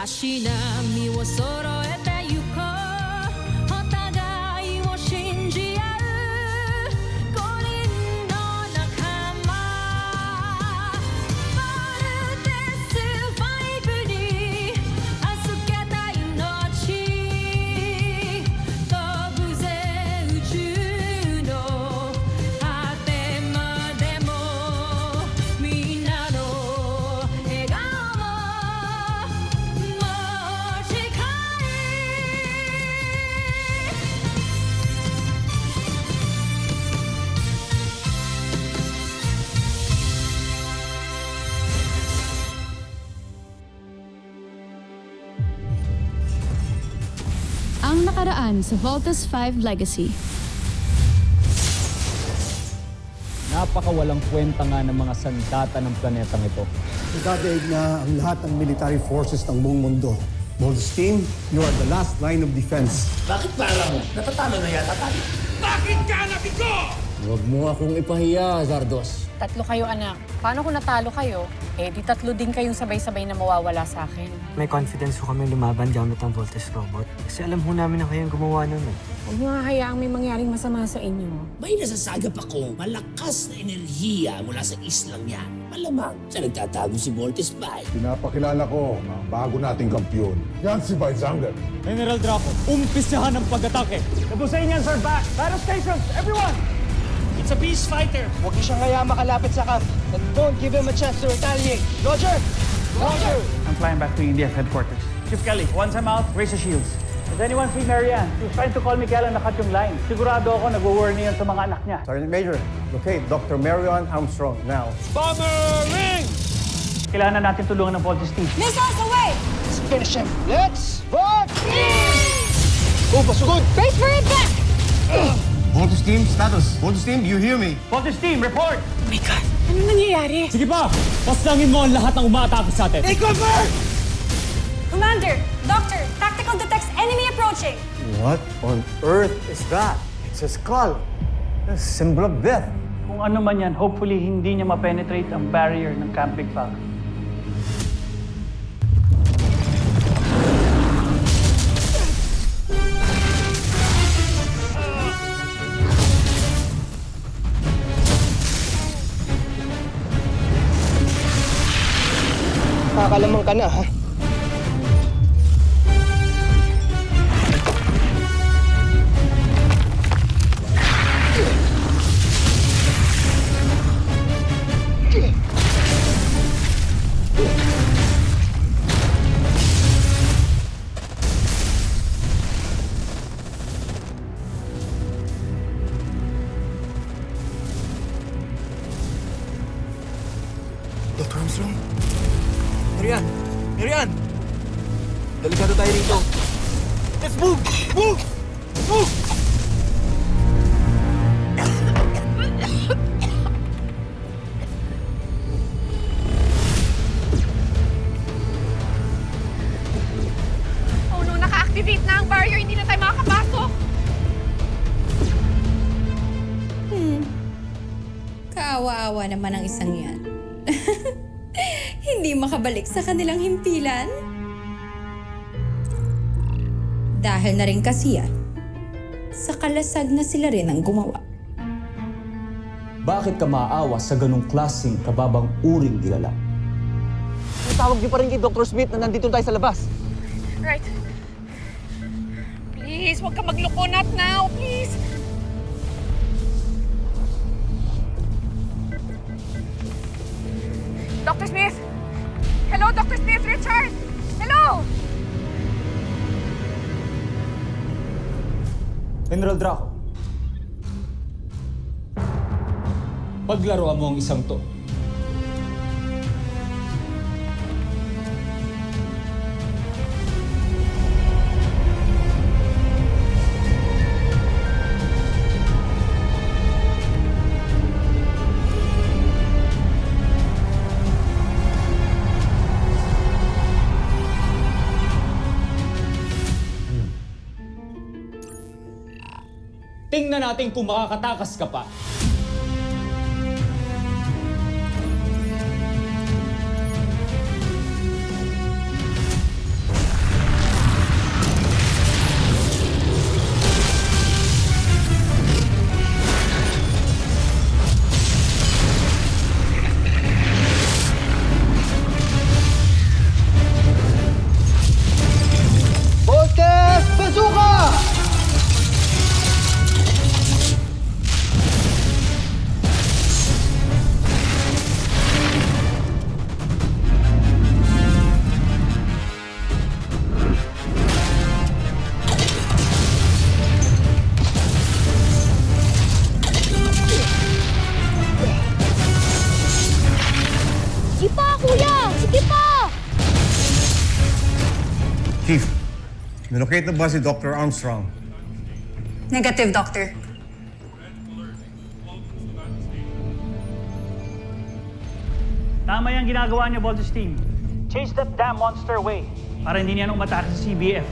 しな身を揃えてゆこうお互いを信じ合う5人の仲間バルテス5に預けた命飛ぶぜ宇宙の果てまでもみんなの笑顔ももう近いAng nakaraan sa Voltes 5 Legacy. Napakawalang kwenta nga ng mga sandata ng planetang ito. Nagdadaig na ang lahat ng military forces ng buong mundo. Voltes team, you are the last line of defense. Bakit parang natatalo na yata tayo? Bakit ka nabigo? Huwag mo akong ipahiya, Zardos. Tatlo kayo, anak. Paano kung natalo kayo? Eh, di tatlo din kayong sabay-sabay na mawawala sa akin. May confidence ko kami lumaban gamit ang Voltes robot. Kasi alam ho namin na kayong gumawa nun eh. Huwag niyo hahayaang may mangyaring masama sa inyo. May nasasagap ako malakas na enerhiya mula sa islang yan. Malamang sa nagtatago si Voltes 5. Pinapakilala ko ang bago nating kampyon. Yan si Weizsanger. General Draco, umpisahan ang pag-atake. Tapusin yan, sir. Back! Battle stations! Everyone! It's a peace fighter. Huwag niyo siyang hayaan makalapit sa camp. And don't give him a chance to retaliate. Roger! Roger! I'm flying back to India's headquarters. Chief Kelly, once I'm out, raise the shields. Does anyone see Marianne? She was trying to call me kaya lang nakat yung line. Sigurado ako nag-warn yan sa mga anak niya. Sergeant Major, locate Dr. Marion Armstrong now. Bomber ring! Kailangan natin tulungan ng Voltes team. Missiles away! Let's finish him. Let's vote! Go, pasugod! Brace for impact! Voltes team, status. Voltes team, do you hear me? Voltes team, report! Oh my God! Ano nangyayari? Sige pa! Paslangin mo ang lahat ng umaatake sa atin. Take cover! Commander! Doctor! Tactical detects enemy approaching! What on earth is that? It's a skull. A symbol of death. Kung ano man yan, hopefully hindi niya ma-penetrate ang barrier ng Camp Big Falcon. Kakalamang ka na, ha? Dr. Armstrong? Marian! Marian! Delikado tayo rito. Let's move! Move! Move! Oh no, naka-activate na ang barrier. Hindi na tayo makakapasok. Kaawa-awa naman ang isang yan. Hindi makabalik sa kanilang himpilan. Dahil na rin kasi yan, sa kalasag na sila rin ang gumawa. Bakit ka maaawa sa ganong klaseng kababang uring dilala? Tawag niyo pa rin kay Dr. Smith na nandito tayo sa labas. Right. Please, huwag ka magloko. Not now. Please. Dr. Smith! Hello, Dr. Smith! Richard! Hello! General Draco, paglaruan mo ang isang to. Tingnan natin kung makakatakas ka pa. Chief, nilocate na ba si Dr. Armstrong? Negative, Doctor. Tama yung ginagawa niyo, Voltes Team. Chase that damn monster away para hindi niya umatake sa CBF.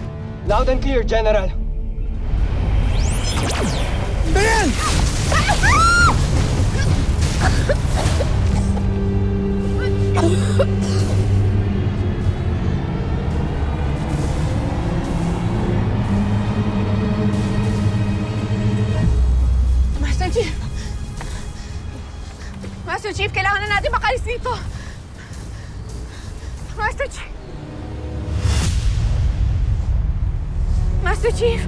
Loud and clear, General. Master Chief! Master Chief, kailangan na natin makalis dito! Master Chief! Master Chief!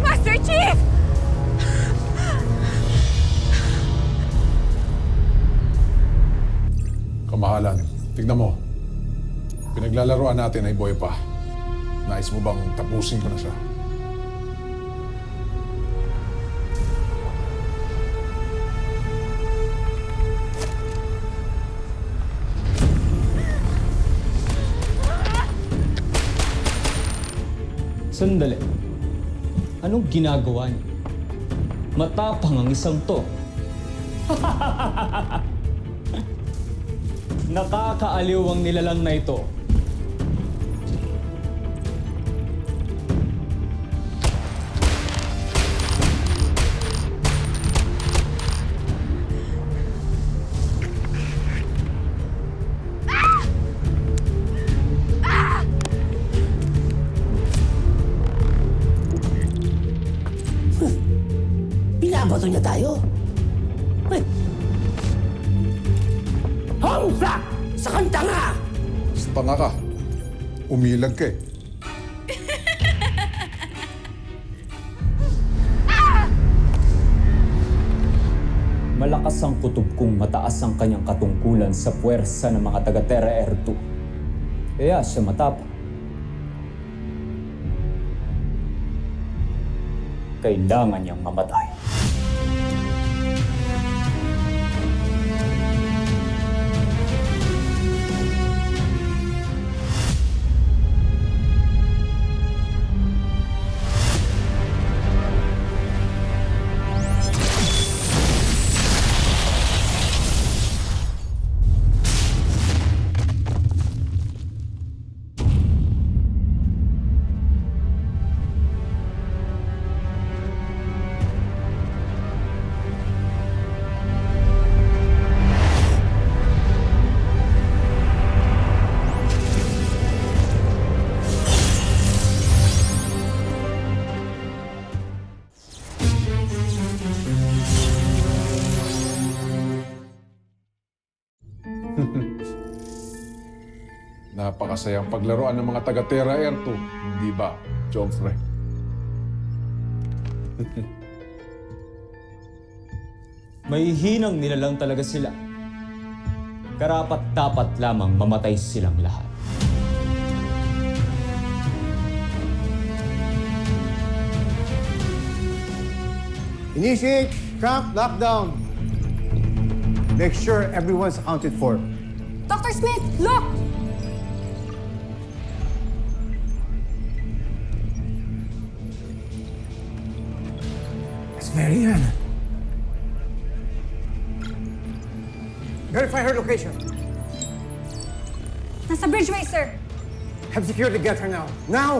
Master Chief! Kamahalan, tignan mo. Pinaglalaroan natin ay boy pa. Nais mo bang tapusin ko na siya? Sandali. Anong ginagawa niyo? Matapang ang isang to. Nakakaaliw ang nilalang na ito. Binabato niya tayo. Wait. Hongsa! Sa kanta nga! Sa tanga ka. Umilag ka eh. Malakas ang kutob kung mataas ang kanyang katungkulan sa puwersa ng mga taga-Terra Air 2. Kaya siya matapang. Kailangan niyang mamatay. Napakasayang paglaruan ng mga taga-Terra Air 2, hindi ba, Joffrey? May hinang nilalang talaga sila. Karapat-dapat lamang mamatay silang lahat. Initiate camp lockdown. Make sure everyone's accounted for. Dr. Smith, look! It's Marianne. Verify her location. Nasa Bridgeway, sir. Have security get her now. Now!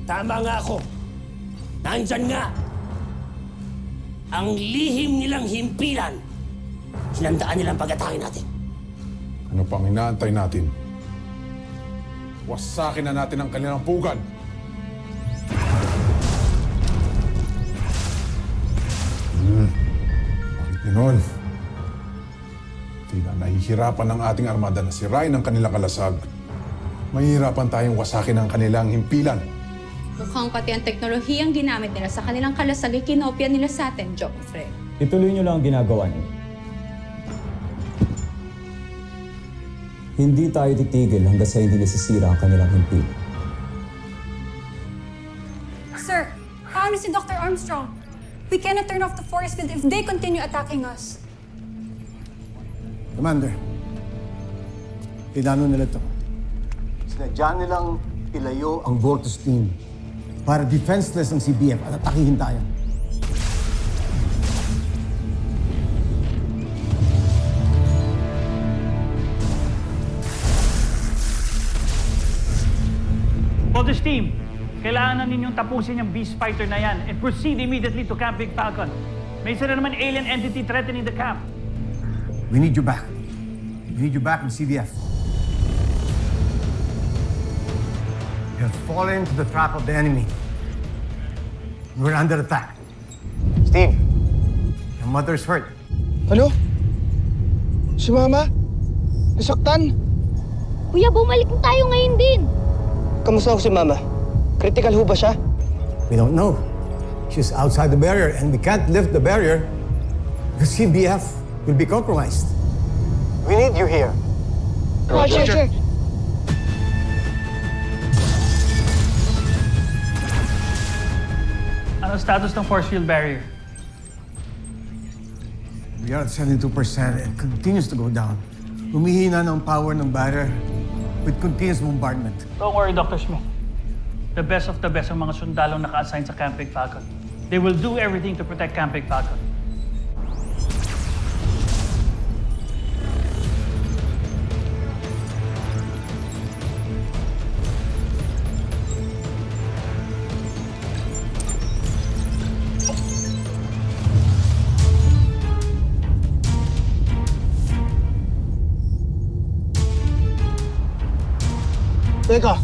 Tama nga ako. Nandyan nga. Ang lihim nilang himpilan. Sinandaan nilang pag-atake natin. Ano pang inaantay natin? Wasakin na natin ang kanilang pugad. Bakit ganoon? Tila nahihirapan ng ating armada na sirain ang kanilang kalasag. Mahihirapan tayong wasakin ang kanilang himpilan. Mukhang pati ang teknolohiyang ginamit nila sa kanilang kalasag ay kinopya nila sa atin, Joffrey. Ituloy niyo lang ang ginagawa niyo. Hindi tayo titigil hanggang sa hindi nasisira ang kanilang himpilan. Sir, paano si Dr. Armstrong? We cannot turn off the force field if they continue attacking us. Commander, pinano nila to. Sinadya nilang ilayo ang Voltus team para defenseless ang CBF at atakihin tayo. Voltes team, kailangan na ninyong tapusin yung beast fighter na yan and proceed immediately to Camp Big Falcon. May isa na naman alien entity threatening the camp. We need you back. We need you back in CBF. You have fallen into the trap of the enemy. We're under attack. Steve, your mother's hurt. Ano? Si Mama? Nasaktan? Kuya, bumalik na tayo ngayon din. Kamusta ho si Mama? Critical ho ba siya? We don't know. She's outside the barrier and we can't lift the barrier because CBF will be compromised. We need you here. Roger. Ano status ng force field barrier? We are at 72% and continues to go down. Humihina ng power ng barrier with continuous bombardment. Don't worry, Dr. Smith. The best of the best ang mga sundalong naka-assign sa Camp Big Falcon. They will do everything to protect Camp Big Falcon. Teka.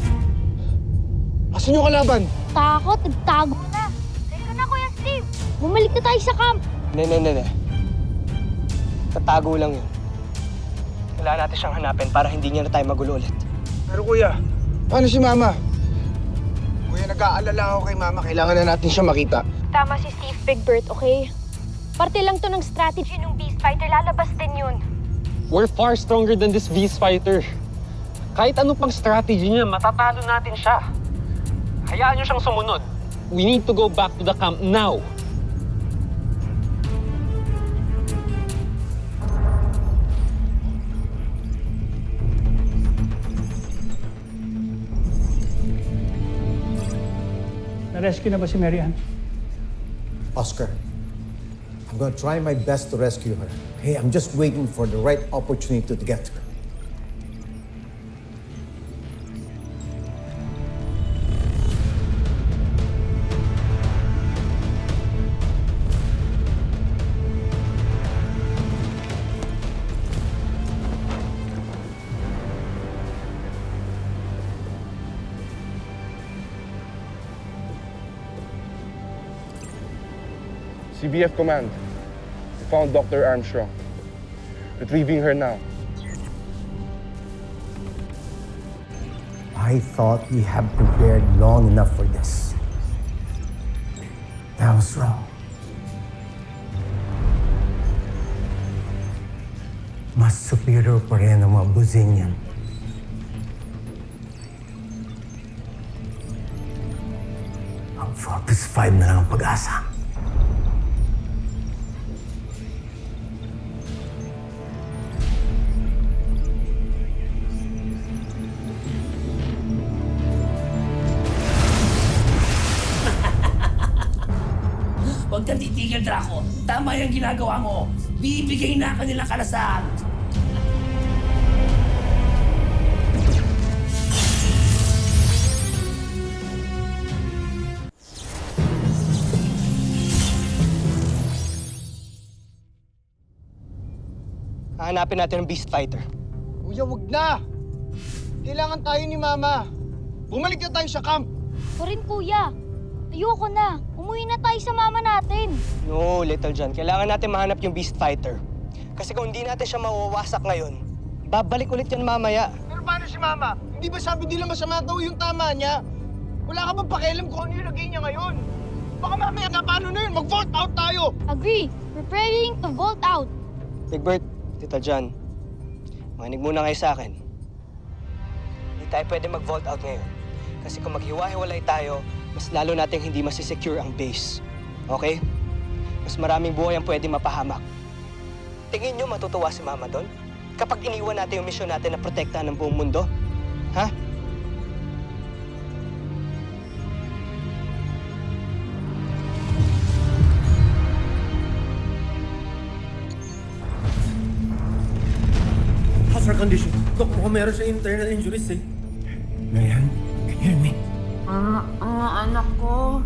Asan yung kalaban? Takot, nagtago na. Teka na, Kuya Steve. Bumalik na tayo sa camp. Ne. Tatago lang yun. Kailangan natin siyang hanapin para hindi niya na tayo magulo ulit. Pero kuya, paano si Mama? Kuya, nag-aalala ako kay Mama. Kailangan na natin siya makita. Tama si Steve, Big Bird, okay? Parte lang to ng strategy ng Beast Fighter. Lalabas din yun. We're far stronger than this Beast Fighter. Kahit anong pang strategy niya, matatalo natin siya. Hayaan niyo siyang sumunod. We need to go back to the camp now. Na-rescue na ba si Mary Ann? Oscar, I'm gonna try my best to rescue her. Hey, I'm just waiting for the right opportunity to get her. CBF Command. We found Dr. Armstrong. Retrieving her now. I thought we had prepared long enough for this. I was wrong. Mas superior pa rin ang mga Buzinian. Ang Voltes 5 na lang ang pag-asa. Huwag kang titigil, Draco. Tama yung ginagawa mo. Bibigay na kanilang kalasan. Hahanapin natin ang Beast Fighter. Kuya, wag na! Kailangan tayo ni Mama. Bumalik na tayo sa camp. Ako rin, Kuya. Ayoko na. Umuwi na tayo sa mama natin. No, Little John. Kailangan natin mahanap yung Beast Fighter. Kasi kung hindi natin siya mawawasak ngayon, babalik ulit yan mamaya. Pero paano si Mama? Hindi ba sabi nila masama daw yung tama niya? Wala ka bang pakialam kung ano yung lagay niya ngayon? Baka mamaya na paano na yun? Mag-vault out tayo! Agree. Preparing to vault out. Big Bird, Tita John, makinig muna kayo sa akin. Hindi tayo pwede mag-vault out ngayon. Kasi kung maghiwa-hiwalay tayo, mas lalo nating hindi masisecure ang base. Okay? mas maraming buhay ang pwede mapahamak. Tingin nyo matutuwa si Mama doon? Kapag iniwan natin yung misyon natin na protektahan ng buong mundo? Ha? How's her condition? Dok, mukhang meron siya internal injuries eh. Marian, can you hear me? Anak ko.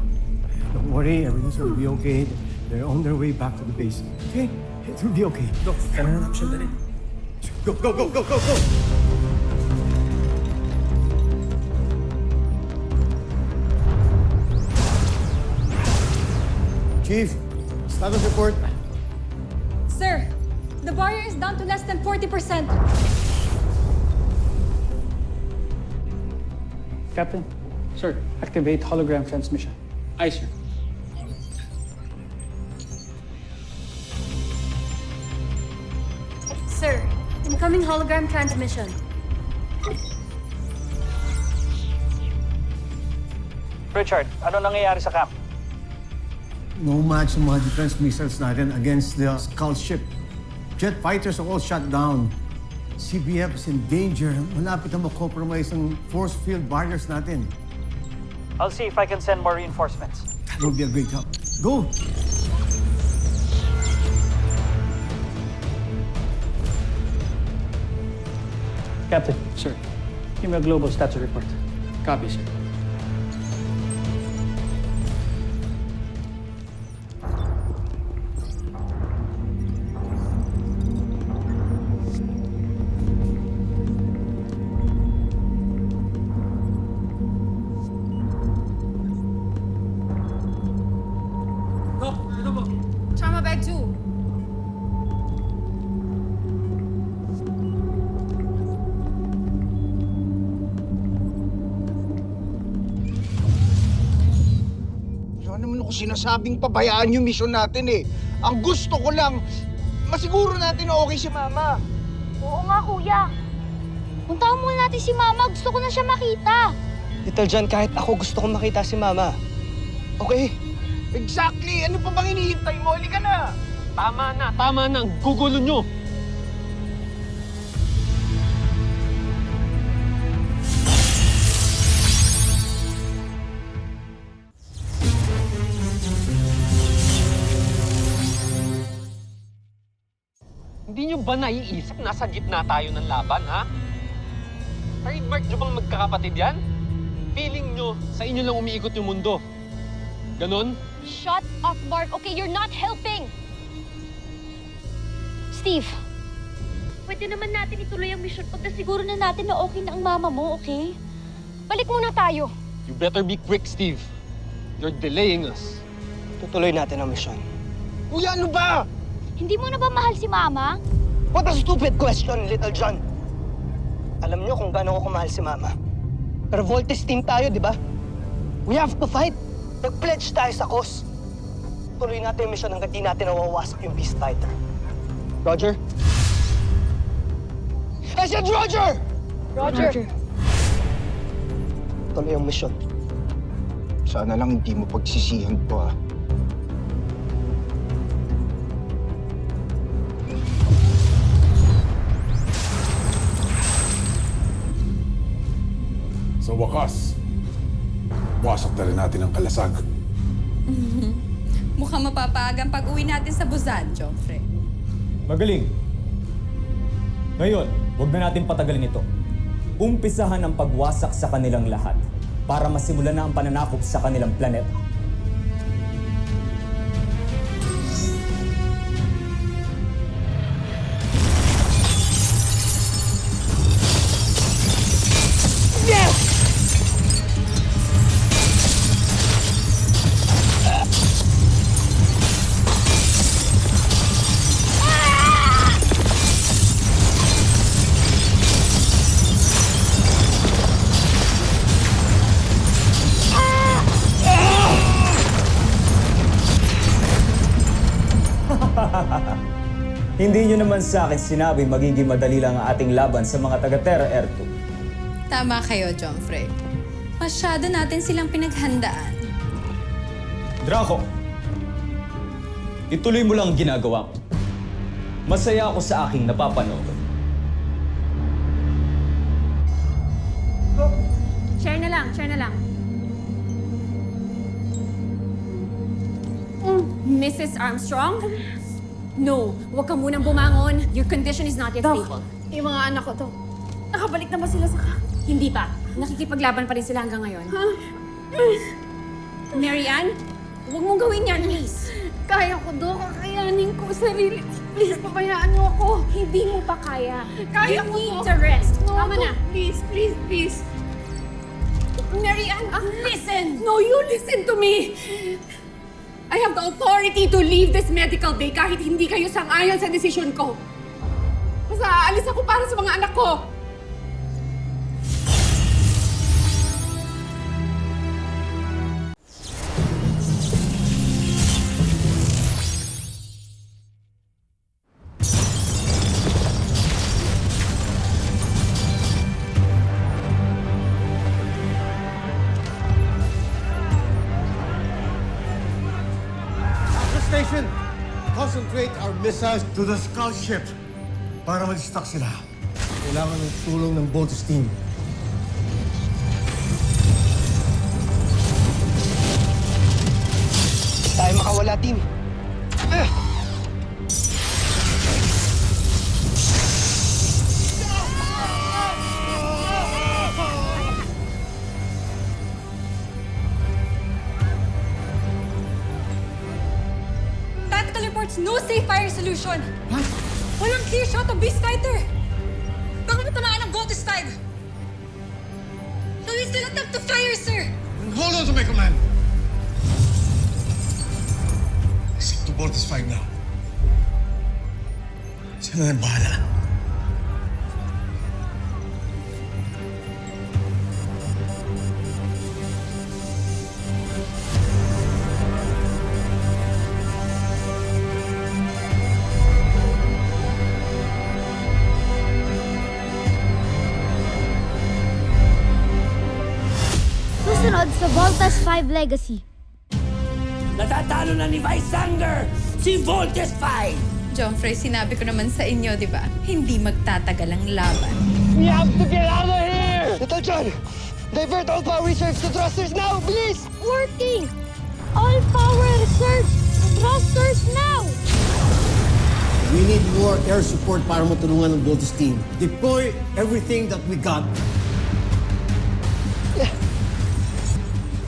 Don't worry, everything's will be okay. They're on their way back to the base. Okay? It will be okay. Dok, kailangan natin siya dali. Go, go, go, go, go, go! Chief, status report. Sir, the barrier is down to less than 40%. Captain, sir, activate hologram transmission. Aye, sir. Sir, incoming hologram transmission. Richard, ano nangyayari sa camp? No match sa mga defense missiles natin against the Skull ship. Jet fighters are all shut down. CBF is in danger. Malapit na ma-compromise ang force field barriers natin. I'll see if I can send more reinforcements. That would be a great help. Go! Captain, sir, give me a global status report. Copy, sir. Trauma bag 2. Wala naman ako sinasabing pabayaan yung mission natin eh. Ang gusto ko lang, masiguro natin na okay si Mama. Oo nga, kuya. Puntahan muna natin si Mama. Gusto ko na siya makita. Little John, kahit ako gusto kong makita si Mama. Okay? Exactly! Ano pa bang hinihintay mo? Halika na! Tama na, tama na. Ang gugulo nyo. Hindi nyo ba naiisip nasa gitna tayo ng laban, ha? Trademark nyo bang magkakapatid yan? Feeling nyo, sa inyo lang umiikot yung mundo. Ganon? Shut up, Mark. Okay, you're not helping. Steve, pwede naman natin ituloy ang mission pagka siguro na natin na okay na ang mama mo, okay? Balik muna tayo. You better be quick, Steve. You're delaying us. Tutuloy natin ang mission. Kuya, ano ba? Hindi mo na ba mahal si Mama? What a stupid question, Little John. Alam niyo kung gaano ko kumahal si Mama. Pero Voltes team tayo, di ba? We have to fight. Nag-pledge tayo sa cause. Tuloy natin yung mission hanggang di natin nawawasak yung Beast Fighter. Roger? I said Roger! Roger. Tuloy yung mission. Sana lang hindi mo pagsisihan to, ah. Sa wakas, wasak na rin natin ang kalasag. Mukhang mapapaagang pag-uwi natin sa Busan, Joffrey. Magaling. Ngayon, huwag na natin patagalin ito. Umpisahan ang pagwasak sa kanilang lahat para masimulan na ang pananakop sa kanilang planeta. Hindi nyo naman sa akin sinabi magiging madali lang ang ating laban sa mga taga-Terra Air 2. Tama kayo, Joffrey. Masyado natin silang pinaghandaan. Draco, ituloy mo lang ang ginagawa mo. Masaya ako sa aking napapanood. Share na lang. Mrs. Armstrong? No, huwag ka munang bumangon. Your condition is not yet stable. Yung mga anak ko to, nakabalik na ba sila sa Hindi pa. Nakikipaglaban pa rin sila hanggang ngayon. Mary Ann, huwag mong gawin yan, please. Kaya ko, Dok. Kakayanin ko sarili ko. Please, pabayaan niyo ako. Hindi mo pa kaya. Kaya You ko, need Dok. to rest. No, Tama na. Dok. Please. Mary Ann, listen! No, you listen to me. I have the authority to leave this medical bay kahit hindi kayo sang-ayon sa desisyon ko. Basta aalis ako para sa mga anak ko. Station, concentrate our missiles to the scout ship para mag-stuck sila. Kailangan ng tulong ng Voltes team. Tayo makawala, team. Tactical reports, no safe fire solution. What? Walang clear shot of Beast Fighter. Baka matamaan ang Voltes 5. So we still attempt to fire, sir. Hold on to my command. Stick to Voltes 5 now. Sila na bahala. Susunod sa Voltes 5 Legacy. Natatalo na ni Vice Sanger, si Voltes 5! Jomfrey, sinabi ko naman sa inyo, di ba? Hindi magtatagal ang laban. We have to get out of here! Little John, divert all power reserves to thrusters now, please! Working! All power reserves! Thrusters now! We need more air support para matulungan ng Voltes team. Deploy everything that we got.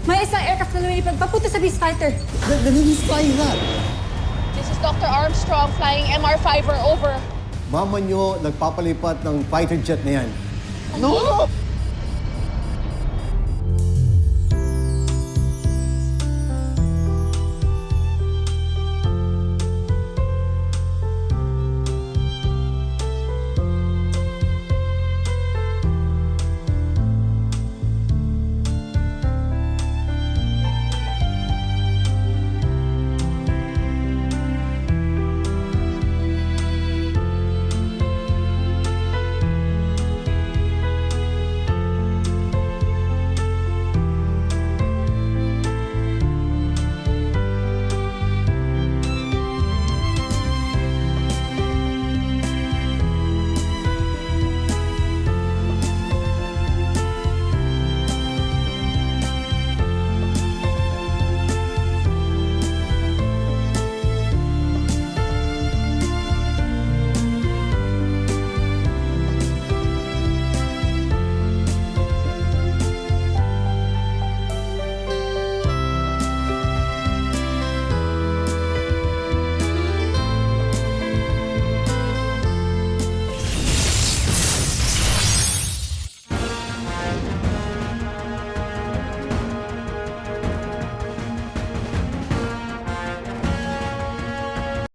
May isang aircraft na lumilipad papunta sa Beast Fighter. Then who's flying that? This is Dr. Armstrong flying MR5 over. Mama nyo nagpapalipat ng fighter jet na yan. No!